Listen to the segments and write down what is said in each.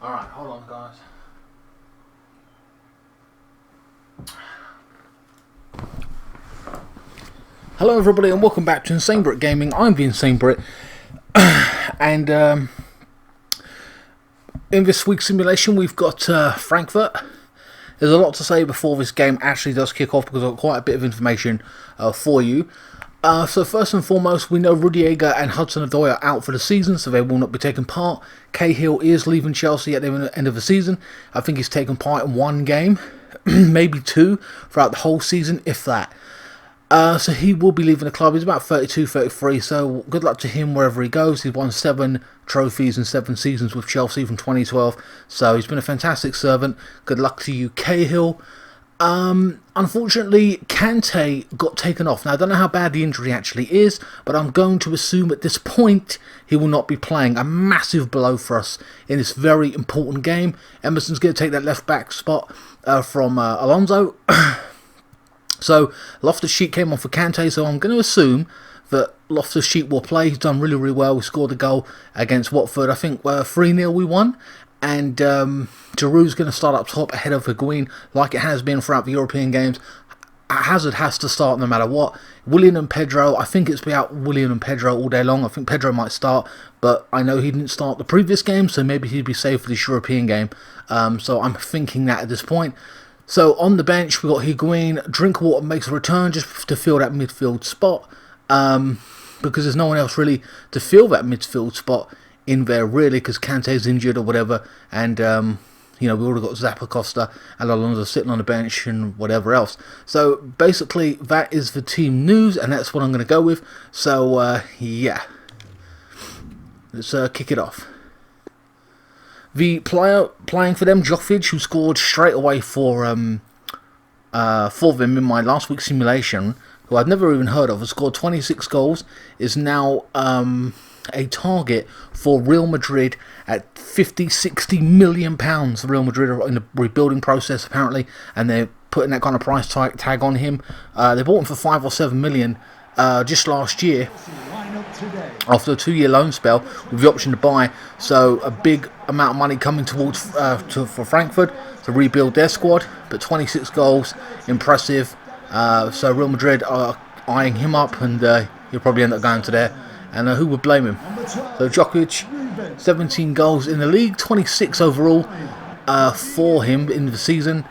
Alright, hold on guys. Hello everybody and welcome back to INSANEBRIT Gaming. I'm the INSANEBRIT and in this week's simulation we've got Frankfurt. There's a lot to say before this game actually does kick off because I've got quite a bit of information for you. So first and foremost, we know Rudiger and Hudson-Odoi are out for the season, so they will not be taking part. Cahill is leaving Chelsea at the end of the season. I think he's taken part in one game, maybe two, throughout the whole season, if that. So he will be leaving the club. He's about 32, 33, so good luck to him wherever he goes. He's won 7 trophies in 7 seasons with Chelsea from 2012, so he's been a fantastic servant. Good luck to you, Cahill. Unfortunately, Kante got taken off. Now, I don't know how bad the injury actually is, but I'm going to assume at this point he will not be playing. A massive blow for us in this very important game. Emerson's going to take that left-back spot from Alonso. So, Loftus-Cheek came on for Kante, so I'm going to assume that Loftus-Cheek will play. He's done really, really well. We scored a goal against Watford. I think 3-0 we won. And Giroud's going to start up top ahead of Higuain, like it has been throughout the European games. Hazard has to start no matter what. Willian and Pedro, I think it's been out Willian and Pedro all day long. I think Pedro might start, but I know he didn't start the previous game, so maybe he'd be safe for this European game. So I'm thinking that at this point. So on the bench, we've got Higuain. Drinkwater makes a return just to fill that midfield spot, because there's no one else really to fill that midfield spot in there really, because Kante's injured or whatever, and you know, we already got Zappa Costa and Alonso sitting on the bench and whatever else. So basically that is the team news, and that's what I'm going to go with. So yeah, let's kick it off. The player playing for them, Jovic, who scored straight away for them in my last week's simulation, who I'd never even heard of, has scored 26 goals, is now a target for Real Madrid at 50-60 million pounds. Real Madrid are in the rebuilding process apparently, and they're putting that kind of price tag on him. They bought him for 5 or 7 million just last year after a 2-year loan spell with the option to buy. So a big amount of money coming towards for Frankfurt to rebuild their squad. But 26 goals, impressive. So Real Madrid are eyeing him up, and he'll probably end up going to there. And who would blame him? So Jokic, 17 goals in the league, 26 overall for him in the season.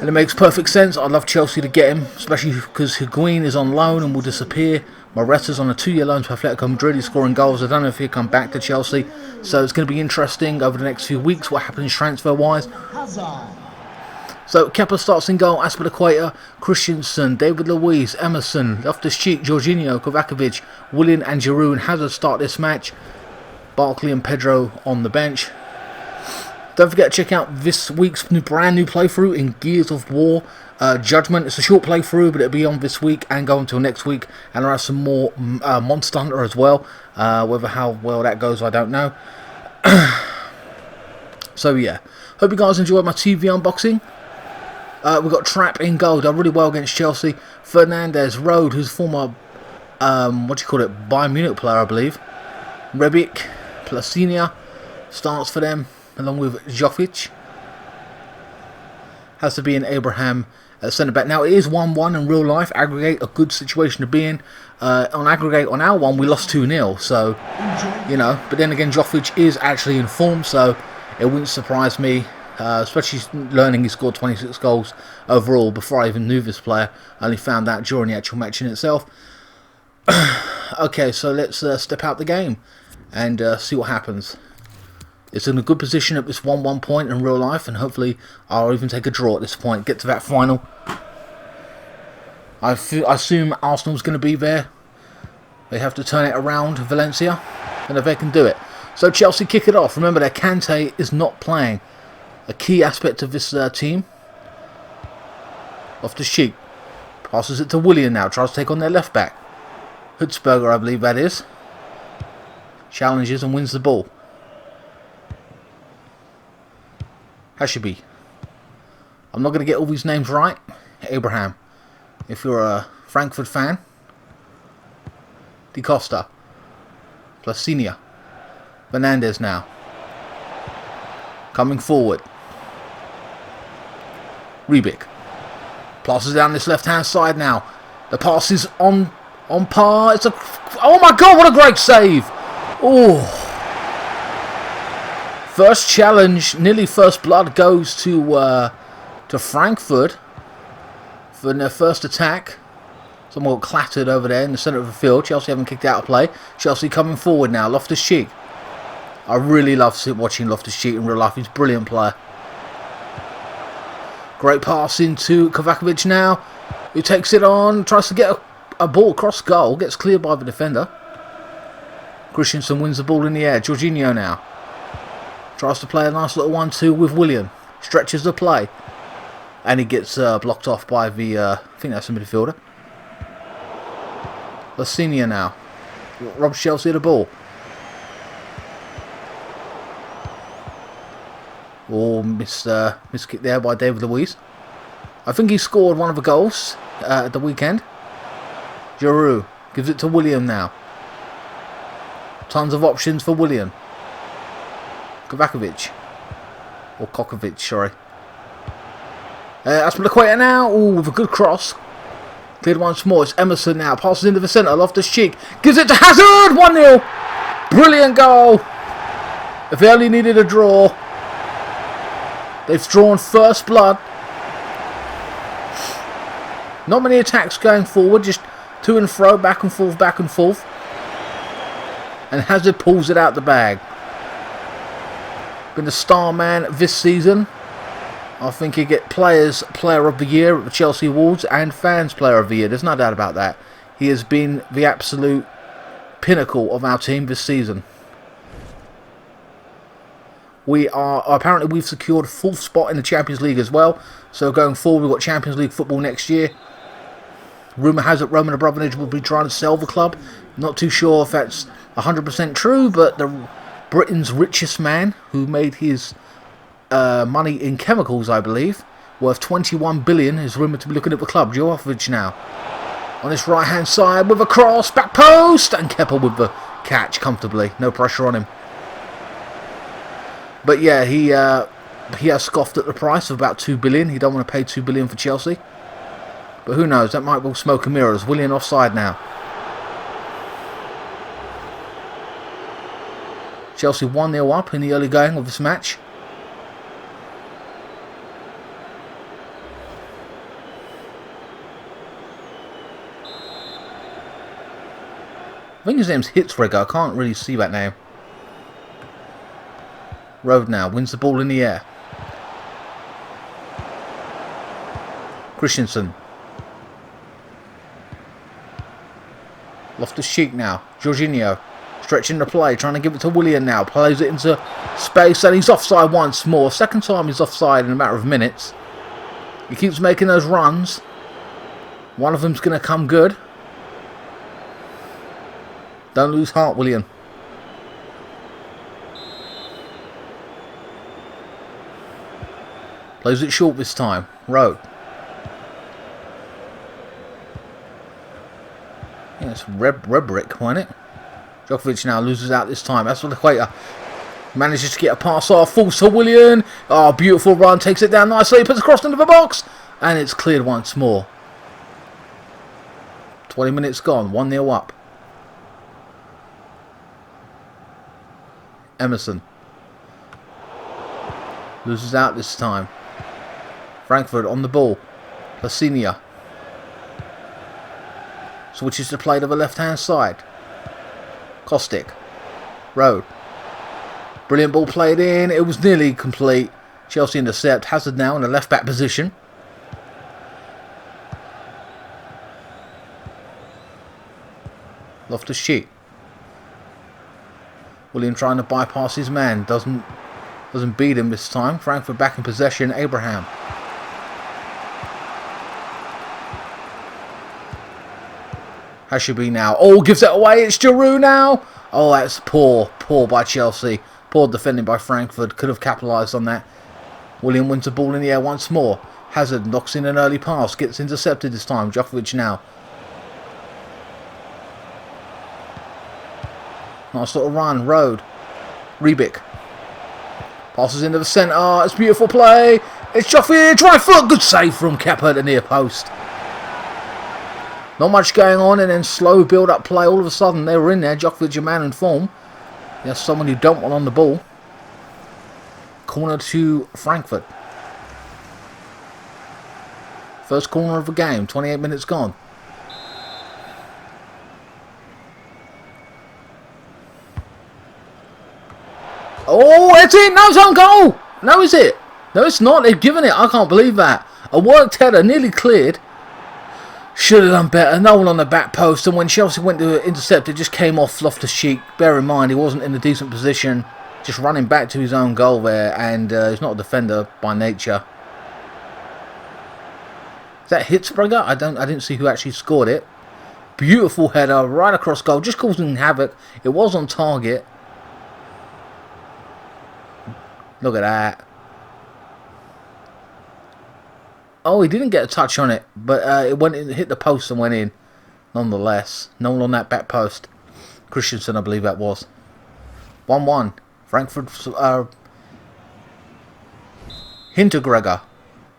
And it makes perfect sense. I'd love Chelsea to get him, especially because Higuain is on loan and will disappear. Moreta's on a 2-year loan to Atletico Madrid. He's scoring goals. I don't know if he'll come back to Chelsea. So it's going to be interesting over the next few weeks what happens transfer-wise. So Kepa starts in goal, Aspilicueta, Christensen, David Luiz, Emerson, Loftus-Cheek, Jorginho, Kovacevic, Willian and Giroud and Hazard start this match. Barkley and Pedro on the bench. Don't forget to check out this week's brand new playthrough in Gears of War Judgment. It's a short playthrough, but it'll be on this week and go until next week. And I'll have some more Monster Hunter as well. Whether how well that goes, I don't know. So yeah, hope you guys enjoyed my TV unboxing. We've got Trapp in goal, done really well against Chelsea. Fernandez, Road, who's former, Bayern Munich player, I believe. Rebic, Placinia starts for them, along with Jovic. Has to be an Abraham at centre-back. Now, it is 1-1 in real life. Aggregate, a good situation to be in. On aggregate, on our one, we lost 2-0, so, you know. But then again, Jovic is actually in form, so it wouldn't surprise me. Especially learning he scored 26 goals overall before I even knew this player. I only found out during the actual match in itself. Okay, so let's step out the game and see what happens. It's in a good position at this 1-1 point in real life, and hopefully I'll even take a draw at this point, get to that final. I assume Arsenal's going to be there. They have to turn it around, Valencia, and if they can do it. So Chelsea kick it off. Remember that Kante is not playing. A key aspect of this team. Loftus-Cheek passes it to Willian now. Tries to take on their left back. Hutzberger, I believe that is. Challenges and wins the ball. Hashabi. I'm not going to get all these names right. Abraham. If you're a Frankfurt fan. Di Costa. Placinia. Fernandez now. Coming forward. Rebic. Passes down this left-hand side now. The pass is on par. It's a... Oh my God, what a great save. Oh. First challenge, nearly first blood goes to Frankfurt for their first attack. Someone got clattered over there in the centre of the field. Chelsea haven't kicked out of play. Chelsea coming forward now. Loftus-Cheek. I really love watching Loftus-Cheek in real life. He's a brilliant player. Great pass into Kovacevic now, who takes it on, tries to get a ball across goal, gets cleared by the defender. Christensen wins the ball in the air. Jorginho now tries to play a nice little 1-2 with Willian. Stretches the play. And he gets blocked off by the, I think that's the midfielder. Lacinia now. Robs Chelsea the ball. Oh, missed kick there by David Luiz. I think he scored one of the goals at the weekend. Giroud gives it to William now. Tons of options for William. Kovacevic. Or Kokovic, sorry. Aspilicueta now. Ooh, with a good cross. Cleared once more. It's Emerson now. Passes into the centre. Loftus-Cheek. Gives it to Hazard. 1-0. Brilliant goal. If they only needed a draw. They've drawn first blood. Not many attacks going forward. Just to and fro. Back and forth. Back and forth. And Hazard pulls it out the bag. Been the star man this season. I think he'll get Player of the Year at the Chelsea Awards and Fans Player of the Year. There's no doubt about that. He has been the absolute pinnacle of our team this season. Apparently we've secured a full spot in the Champions League as well. So going forward, we've got Champions League football next year. Rumour has it Roman Abramovich will be trying to sell the club. Not too sure if that's 100% true, but Britain's richest man, who made his money in chemicals, I believe, worth 21 billion, is rumoured to be looking at the club. Jovovic now on this right hand side with a cross, back post, and Kepa with the catch comfortably. No pressure on him. But yeah, he has scoffed at the price of about 2 billion. He don't want to pay 2 billion for Chelsea. But who knows? That might be smoke and mirrors. Willian offside now. Chelsea 1-0 up in the early going of this match. I think his name's Hitzrigger. I can't really see that name. Road now wins the ball in the air. Christensen. Loftus-Cheek now. Jorginho. Stretching the play. Trying to give it to Willian now. Plays it into space and he's offside once more. Second time he's offside in a matter of minutes. He keeps making those runs. One of them's going to come good. Don't lose heart, Willian. Plays it short this time. Rowe. Yeah, it's Rebrick, wasn't it? Djokovic now loses out this time. That's what the Equator manages to get a pass off. Falls to Willian. Oh, beautiful run. Takes it down nicely. Puts a cross into the box. And it's cleared once more. 20 minutes gone. 1-0 up. Emerson. Loses out this time. Frankfurt on the ball. Lacinia. Switches to play to the left-hand side. Kostic. Rowe. Brilliant ball played in. It was nearly complete. Chelsea intercept. Hazard now in the left-back position. Loftus-Cheek. William trying to bypass his man. Doesn't beat him this time. Frankfurt back in possession. Abraham. Hashabi now. Oh, gives it away. It's Giroud now. Oh, that's poor. Poor by Chelsea. Poor defending by Frankfurt. Could have capitalised on that. William wins the ball in the air once more. Hazard knocks in an early pass. Gets intercepted this time. Djokovic now. Nice little run. Road. Rebic. Passes into the centre. It's beautiful play. It's Joffrey. Right foot. Good save from Kepa at the near post. Not much going on, and then slow build-up play. All of a sudden, they were in there. Joffrey, your man in form. There's someone you don't want on the ball. Corner to Frankfurt. First corner of the game. 28 minutes gone. Oh, it's it! No, it's on goal! No, is it? No, it's not. They've given it. I can't believe that. A worked header, nearly cleared. Should have done better. No one on the back post. And when Chelsea went to intercept, it just came off Loftus-Cheek. Bear in mind, he wasn't in a decent position. Just running back to his own goal there. And he's not a defender by nature. Is that Hitzberger? I didn't see who actually scored it. Beautiful header right across goal. Just causing havoc. It was on target. Look at that. Oh, he didn't get a touch on it, but it hit the post and went in. Nonetheless, no one on that back post. Christensen, I believe that was. 1-1. Frankfurt. Hintergregor.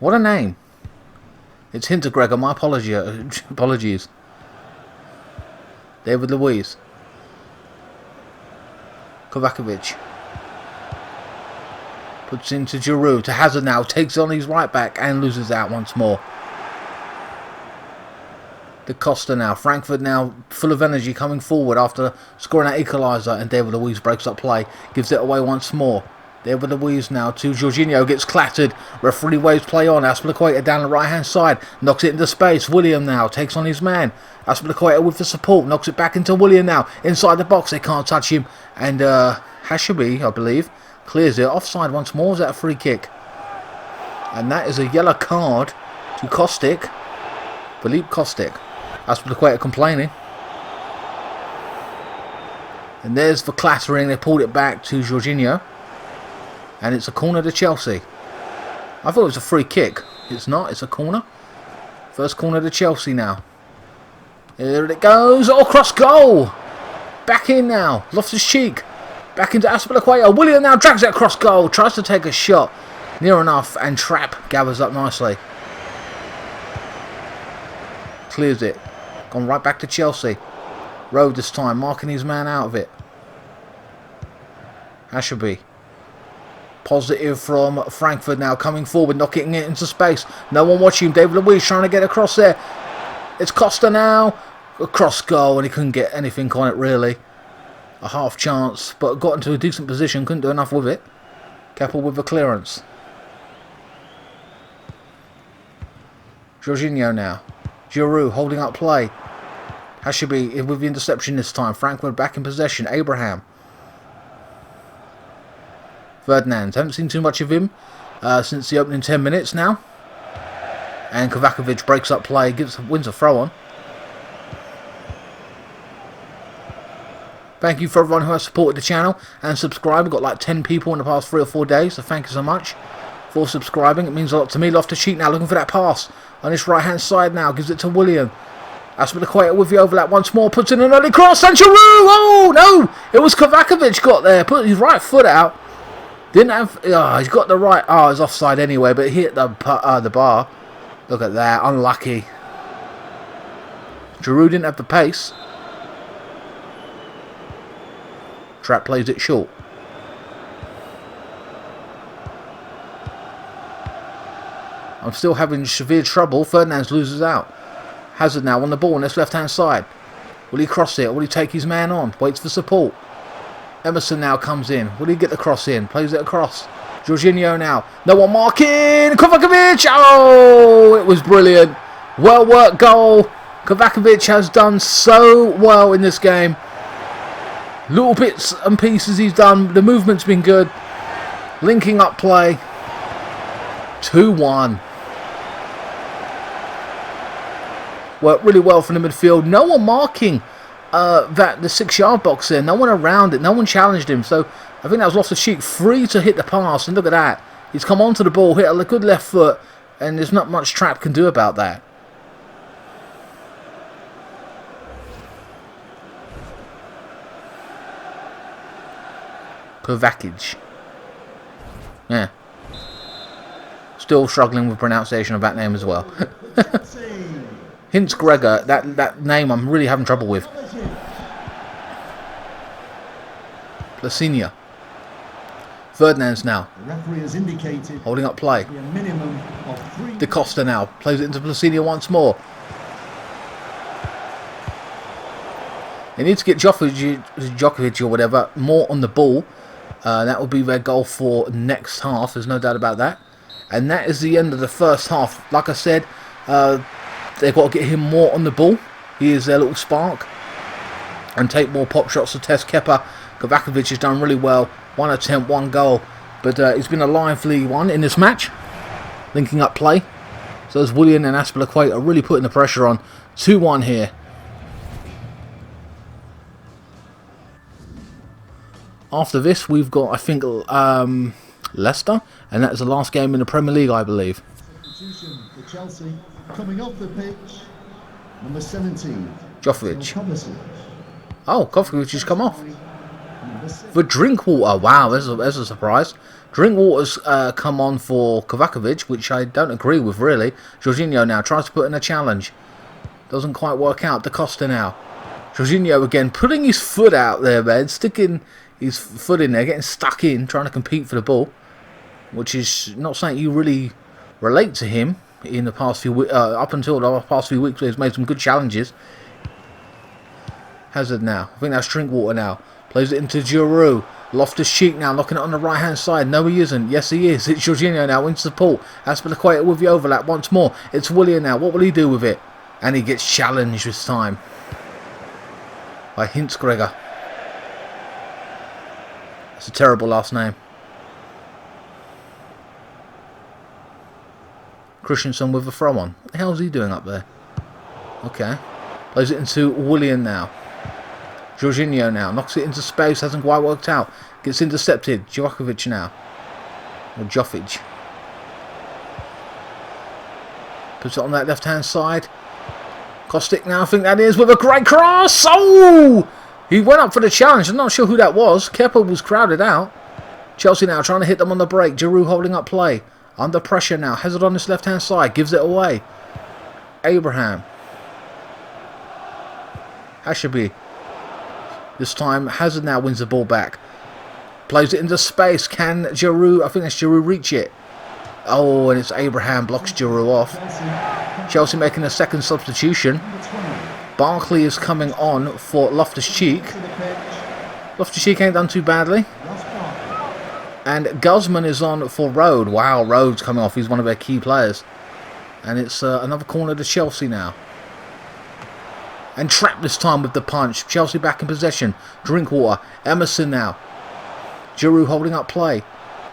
What a name. It's Hintergregor. My apologies. David Luiz. Kovacevic. Puts into Giroud, to Hazard now, takes on his right back and loses out once more. De Costa now, Frankfurt now full of energy coming forward after scoring that equalizer, and David Luiz breaks up play, gives it away once more. David Luiz now to Jorginho, gets clattered, referee waves play on, Azpilicueta down the right hand side, knocks it into space, William now takes on his man, Azpilicueta with the support, knocks it back into William now, inside the box, they can't touch him, and Hashabi, I believe, clears it. Offside once more. Is that a free kick? And that is a yellow card to Kostic. Philippe Kostic. Azpilicueta complaining. And there's the clattering. They pulled it back to Jorginho. And it's a corner to Chelsea. I thought it was a free kick. It's not. It's a corner. First corner to Chelsea now. Here it goes. Oh, cross goal. Back in now. Loftus-Cheek. Back into Azpilicueta. William now drags it across goal. Tries to take a shot. Near enough. And Trapp gathers up nicely. Clears it. Gone right back to Chelsea. Rowe this time. Marking his man out of it. Hashabi. Positive from Frankfurt now. Coming forward. Knocking it into space. No one watching him. David Luiz trying to get across there. It's Costa now. Across goal. And he couldn't get anything on it really. A half chance, but got into a decent position, couldn't do enough with it. Kepa with the clearance. Jorginho now. Giroud holding up play. Hashabi with the interception this time. Frankfurt back in possession. Abraham. Ferdinand. Haven't seen too much of him since the opening 10 minutes now. And Kovacevic breaks up play, wins a throw on. Thank you for everyone who has supported the channel and subscribed. We've got like 10 people in the past 3 or 4 days, so thank you so much for subscribing. It means a lot to me. Loftus-Cheek now looking for that pass on this right hand side now. Gives it to William. Azpilicueta with the overlap once more. Puts in an early cross. And Giroud! Oh no! It was Kovacevic got there. Put his right foot out. Didn't have... Oh, he's got the right... Oh, it's offside anyway, but he hit the bar. Look at that. Unlucky. Giroud didn't have the pace. Trapp plays it short. I'm still having severe trouble. Ferdinand loses out. Hazard now on the ball on this left hand side. Will he cross it? Will he take his man on? Waits for support. Emerson now comes in. Will he get the cross in? Plays it across. Jorginho now. No one marking. Kovacevic. Oh, it was brilliant. Well worked goal. Kovacevic has done so well in this game. Little bits and pieces he's done. The movement's been good. Linking up play. 2-1. Worked really well from the midfield. No one marking the 6-yard box there. No one around it. No one challenged him. So I think that was Loftus-Cheek free to hit the pass. And look at that. He's come onto the ball, hit a good left foot. And there's not much Trapp can do about that. Kovacic. Yeah. Still struggling with pronunciation of that name as well. Hints Gregor, that name I'm really having trouble with. Placinia. Ferdinand's now. Holding up play. De Costa now. Plays it into Placinia once more. They need to get Djokovic or whatever more on the ball. That will be their goal for next half. There's no doubt about that. And that is the end of the first half. Like I said, they've got to get him more on the ball. He is their little spark. And take more pop shots to test Kepa. Kovacevic has done really well. 1 attempt, 1 goal. But it's been a lively one in this match. Linking up play. So as Willian and Azpilicueta are really putting the pressure on. 2-1 here. After this, we've got, I think, Leicester. And that's the last game in the Premier League, I believe. Substitution for Chelsea. Coming off the pitch, number 17. Djokovic. Oh, Kovacevic has come off. For Drinkwater, wow, there's a surprise. Drinkwater's come on for Kovacevic, which I don't agree with, really. Jorginho now tries to put in a challenge. Doesn't quite work out. Da Costa now. Jorginho again, putting his foot out there, man. Sticking his foot in there, getting stuck in, trying to compete for the ball. Which is not something you really relate to him in the past few up until the past few weeks. Where he's made some good challenges. Hazard now. I think that's Drinkwater now. Plays it into Giroud. Loftus-Cheek now knocking it on the right hand side. No, he isn't. Yes, he is. It's Jorginho now in support. Azpilicueta with the overlap once more. It's Willian now. What will he do with it? And he gets challenged this time by Hints Gregor. It's a terrible last name. Christensen with a throw on. What the hell is he doing up there? Okay. Plays it into Willian now. Jorginho now. Knocks it into space. Hasn't quite worked out. Gets intercepted. Djokovic now. Or Jovic. Puts it on that left hand side. Kostic now. I think that is with a great cross. Oh! He went up for the challenge. I'm not sure who that was. Kepa was crowded out. Chelsea now trying to hit them on the break. Giroud holding up play. Under pressure now. Hazard on this left hand side. Gives it away. Abraham. Hashabi. This time Hazard now wins the ball back. Plays it into space. Can Giroud, I think that's Giroud, reach it? Oh, and it's Abraham blocks Giroud off. Chelsea making a second substitution. Barkley is coming on for Loftus-Cheek. Loftus-Cheek ain't done too badly. And Guzman is on for Rode. Wow, Rode's coming off. He's one of their key players. And it's another corner to Chelsea now. And trapped this time with the punch. Chelsea back in possession. Drinkwater. Emerson now. Giroud holding up play.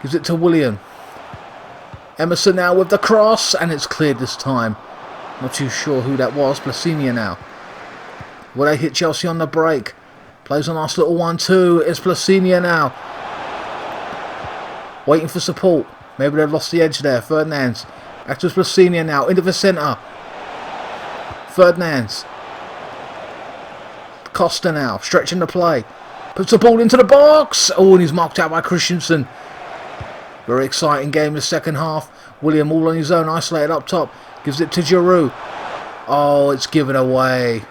Gives it to Willian. Emerson now with the cross. And it's cleared this time. Not too sure who that was. Placinia now. Will they hit Chelsea on the break? Plays a nice little 1-2. It's Placinia now. Waiting for support. Maybe they've lost the edge there. Ferdinand's. Back to Placinia now. Into the centre. Ferdinand's. Costa now, stretching the play. Puts the ball into the box. Oh, and he's marked out by Christensen. Very exciting game in the second half. William all on his own, isolated up top. Gives it to Giroud. Oh, it's given away.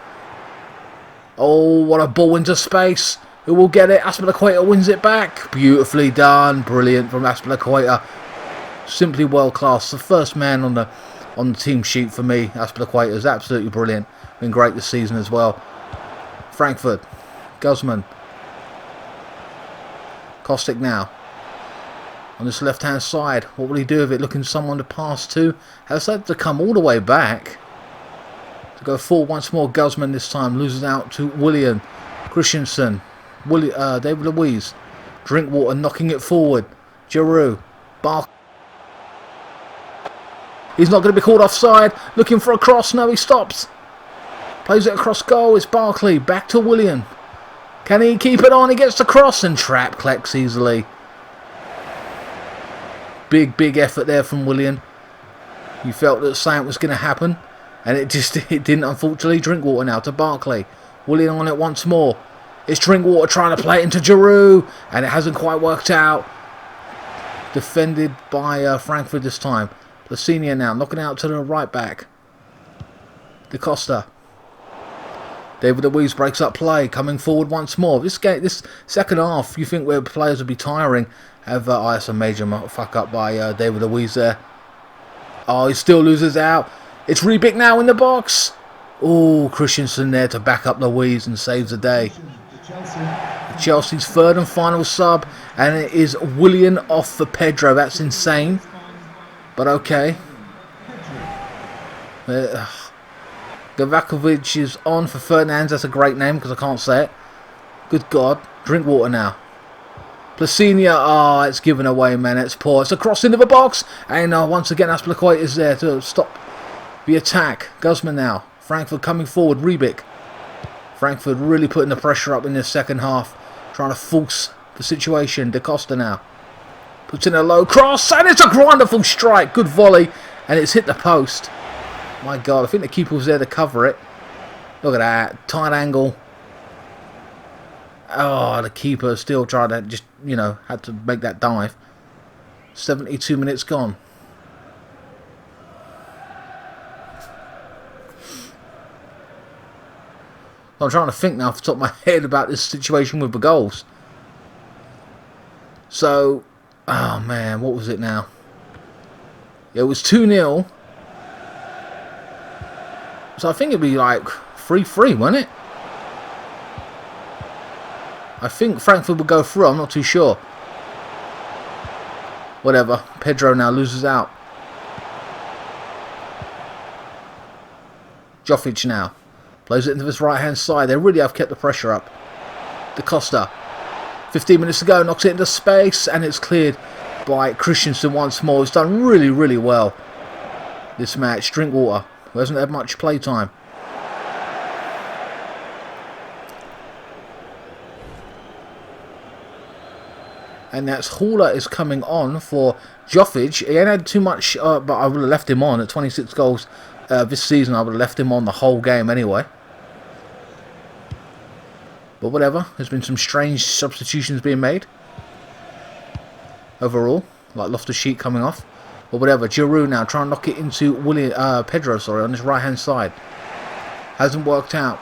Oh, what a ball into space. Who will get it? Azpilicueta wins it back. Beautifully done. Brilliant from Azpilicueta. Simply world class. The first man on the team sheet for me. Azpilicueta is absolutely brilliant. Been great this season as well. Frankfurt. Guzman. Kostic now. On this left hand side. What will he do with it? Looking for someone to pass to. Has had to come all the way back. To go forward once more. Guzman this time. Loses out to Willian. Christensen. David Luiz. Drinkwater knocking it forward. Giroud. Barkley. He's not going to be called offside. Looking for a cross. No, he stops. Plays it across goal. It's Barkley. Back to Willian. Can he keep it on? He gets the cross and trap collects easily. Big effort there from Willian. You felt that something was going to happen. And it didn't, unfortunately. Drinkwater now to Barkley. Willian on it once more. It's Drinkwater trying to play it into Giroud. And it hasn't quite worked out. defended by Frankfurt this time. Lasenia now knocking out to the right back. Da Costa. David Luiz breaks up play, coming forward once more. This second half, you think where players would be tiring. That's a major fuck up by David Luiz there. Oh, he still loses out. It's Rebic now in the box. Oh, Christensen there to back up Luiz and saves the day. Chelsea's third and final sub, and it is Willian off for Pedro. That's insane, but okay. Gavakovic is on for Fernandes. That's a great name because I can't say it. Good God. Drink water now. Placinia. Oh, it's given away, man. It's poor. It's a cross into the box. And once again, Azpilicueta is there to stop the attack. Guzman now. Frankfurt coming forward. Rebic. Frankfurt really putting the pressure up in this second half. Trying to force the situation. Da Costa now. Puts in a low cross. And it's a wonderful strike. Good volley. And it's hit the post. My God, I think the keeper was there to cover it. Look at that. Tight angle. Oh, the keeper still tried to just, had to make that dive. 72 minutes gone. I'm trying to think now off the top of my head about this situation with the goals. So, oh man, what was it now? It was 2-0. So I think it'd be like 3-3, wouldn't it? I think Frankfurt would go through. I'm not too sure. Whatever. Pedro now loses out. Jovic now. Plays it into this right-hand side. They really have kept the pressure up. Da Costa. 15 minutes to go. Knocks it into space. And it's cleared by Christensen once more. He's done really, really well this match. Drink water. Who hasn't had much play time. And that's Haller is coming on for Jovic. He ain't had too much, but I would have left him on at 26 goals this season. I would have left him on the whole game anyway. But whatever. There's been some strange substitutions being made. Overall. Like Loftus-Cheek coming off. But whatever. Giroud now trying to knock it into Pedro, on his right hand side. Hasn't worked out.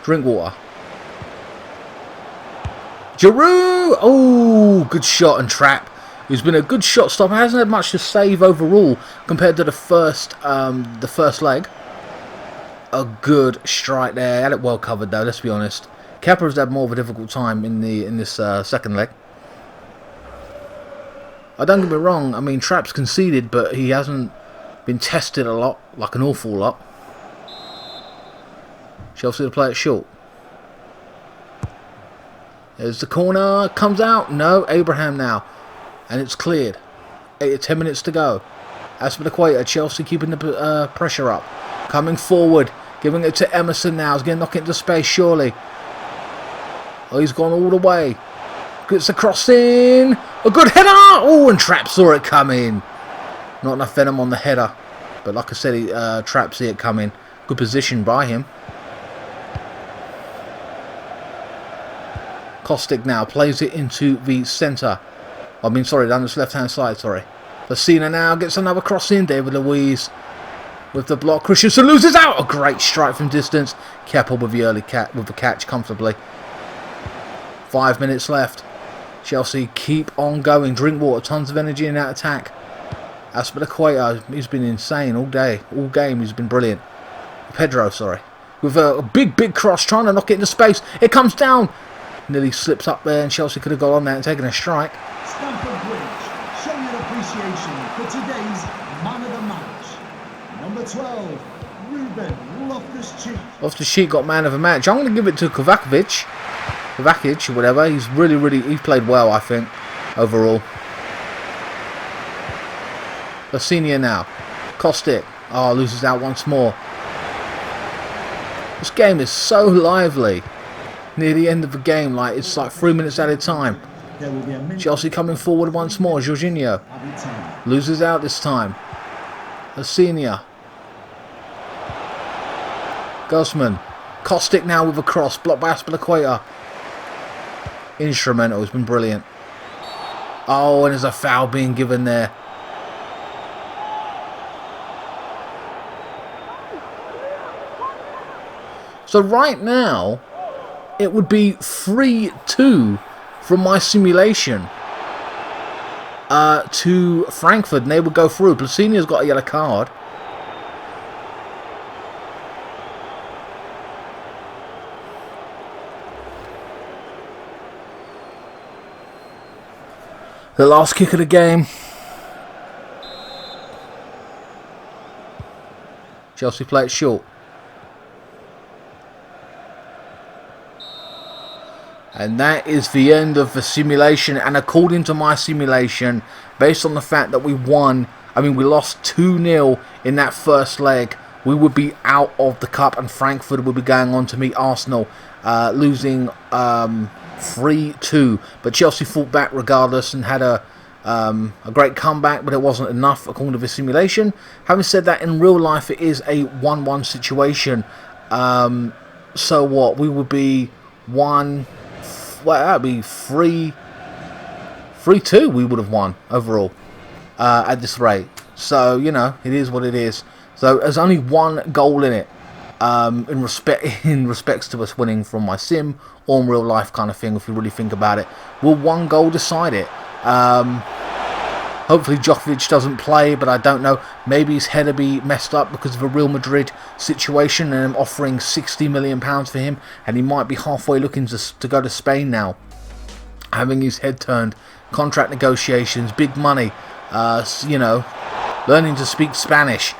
Drink water. Giroud! Oh, good shot and trap. He's been a good shot stopper. Hasn't had much to save overall compared to the first leg. A good strike there. Had it well covered though. Let's be honest. Kepa has had more of a difficult time in this second leg. I don't get me wrong. I mean, Trapp's conceded, but he hasn't been tested a lot, like an awful lot. Chelsea to play it short. There's the corner. Comes out. No. Abraham now. And it's cleared. 10 minutes to go. Azpilicueta. Chelsea keeping the pressure up. Coming forward. Giving it to Emerson now. He's going to knock it into space, surely. Oh, he's gone all the way. Gets the cross in. A good header. Oh, and Trapp saw it coming. Not enough venom on the header. But like I said, Trapp see it coming. Good position by him. Kostic now plays it into the centre. Down this left-hand side, sorry. Placina now gets another cross in. David Luiz with the block. Christensen loses out. A great strike from distance. Kepa with the catch comfortably. 5 minutes left. Chelsea keep on going. Drink water. Tons of energy in that attack. Azpilicueta, he's been insane all day. All game he's been brilliant. Pedro, sorry. With a big cross. Trying to knock it into space. It comes down. Nearly slips up there, and Chelsea could have got on there and taken a strike. Stamford Bridge, show your appreciation for today's man of the match. Number 12, Ruben Loftus-Cheek. Loftus-Cheek got man of the match. I'm going to give it to Kovacic or whatever. He's he's played well, I think, overall. Lasenia now. Kostic. Oh, loses out once more. This game is so lively. Near the end of the game, it's like 3 minutes at a time. Chelsea coming forward once more. Jorginho loses out this time. Lasenia. Guzman. Kostic now with a cross. Blocked by Azpilicueta. instrumental. It's been brilliant. Oh, and there's a foul being given there. So right now, it would be 3-2 from my simulation to Frankfurt, and they would go through. Placinia's got a yellow card. The last kick of the game. Chelsea play it short. And that is the end of the simulation. And according to my simulation, based on the fact that we won, we lost 2-0 in that first leg, we would be out of the cup and Frankfurt would be going on to meet Arsenal, losing 3-2. But Chelsea fought back regardless and had a great comeback, but it wasn't enough according to the simulation. Having said that, in real life it is a 1-1 situation. So what? We would be that would be 3-2 we would have won overall at this rate. So, you know, it is what it is. So there's only one goal in it in respects to us winning from my sim or in real life kind of thing, if you really think about it. Will one goal decide it? Hopefully Djokovic doesn't play, but I don't know. Maybe his head will be messed up because of a Real Madrid situation and I'm offering £60 million for him, and he might be halfway looking to go to Spain now, having his head turned. Contract negotiations, big money, you know, learning to speak Spanish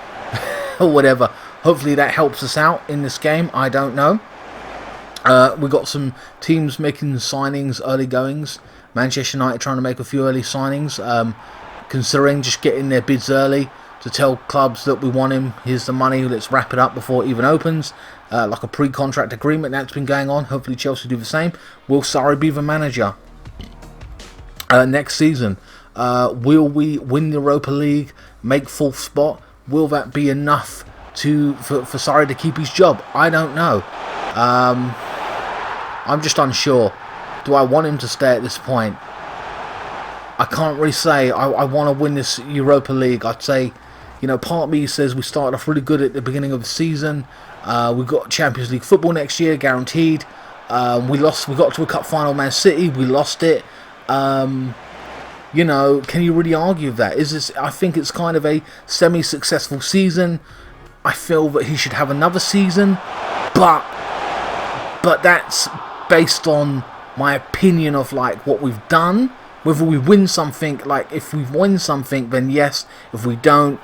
or whatever. Hopefully that helps us out in this game. I don't know. We got some teams making signings, early goings. Manchester United trying to make a few early signings, considering just getting their bids early to tell clubs that we want him, here's the money, let's wrap it up before it even opens. Like a pre-contract agreement that's been going on. Hopefully Chelsea do the same. Will Sarri be the manager next season? Will we win the Europa League, make fourth spot? Will that be enough for Sarri to keep his job? I don't know. I'm just unsure. Do I want him to stay at this point? I can't really say. I want to win this Europa League. I'd say, you know, part of me says we started off really good at the beginning of the season. We've got Champions League football next year, guaranteed. We got to a cup final, Man City. We lost it. You know, can you really argue with that? I think it's kind of a semi-successful season. I feel that he should have another season, but that's based on my opinion of like what we've done. Whether we win something, like if we win something, then yes. If we don't,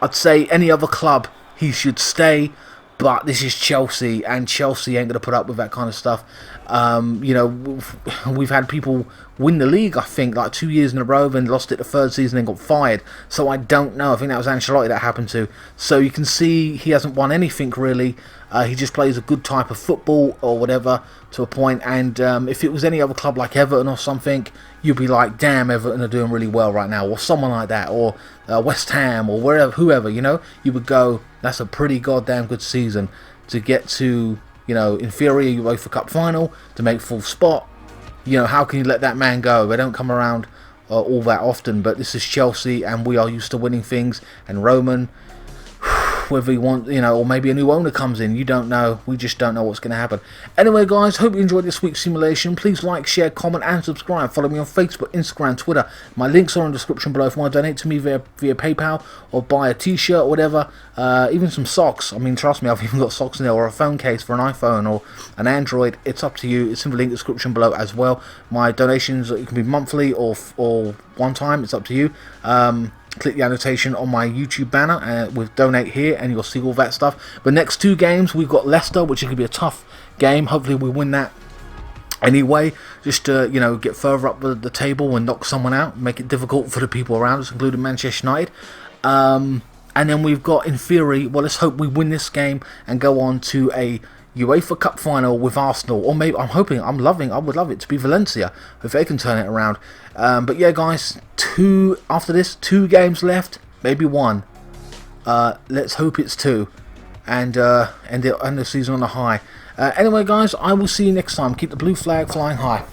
I'd say any other club he should stay. But this is Chelsea, and Chelsea ain't going to put up with that kind of stuff. You know, we've had people win the league, I think, like 2 years in a row, then lost it the third season and got fired. So I don't know. I think that was Ancelotti that happened to. So you can see he hasn't won anything, really. He just plays a good type of football or whatever to a point. And if it was any other club like Everton or something, you'd be like, damn, Everton are doing really well right now. Or someone like that. Or West Ham or wherever, whoever, you know. You would go, that's a pretty goddamn good season to get to, you know, inferior UEFA Cup final, to make full spot. You know, how can you let that man go? They don't come around all that often, but this is Chelsea and we are used to winning things. And Roman, whether you want, you know, or maybe a new owner comes in, you don't know. We just don't know what's going to happen. Anyway, guys, hope you enjoyed this week's simulation. Please like, share, comment, and subscribe. Follow me on Facebook, Instagram, Twitter. My links are in the description below if you want to donate to me via PayPal or buy a t-shirt or whatever. Even some socks. I mean, trust me, I've even got socks in there, or a phone case for an iPhone or an Android. It's up to you. It's in the link description below as well. My donations, it can be monthly or one time. It's up to you. Click the annotation on my YouTube banner with donate here and you'll see all that stuff. The next two games, we've got Leicester, which is going to be a tough game. Hopefully we win that anyway, just to, you know, get further up the table and knock someone out, make it difficult for the people around us, including Manchester United. And then we've got, in theory, well, let's hope we win this game and go on to a UEFA Cup final with Arsenal, or maybe I would love it to be Valencia if they can turn it around. But yeah, guys, after this, 2 games left, maybe 1. Let's hope it's 2. and end the season on a high. Anyway, guys, I will see you next time. Keep the blue flag flying high.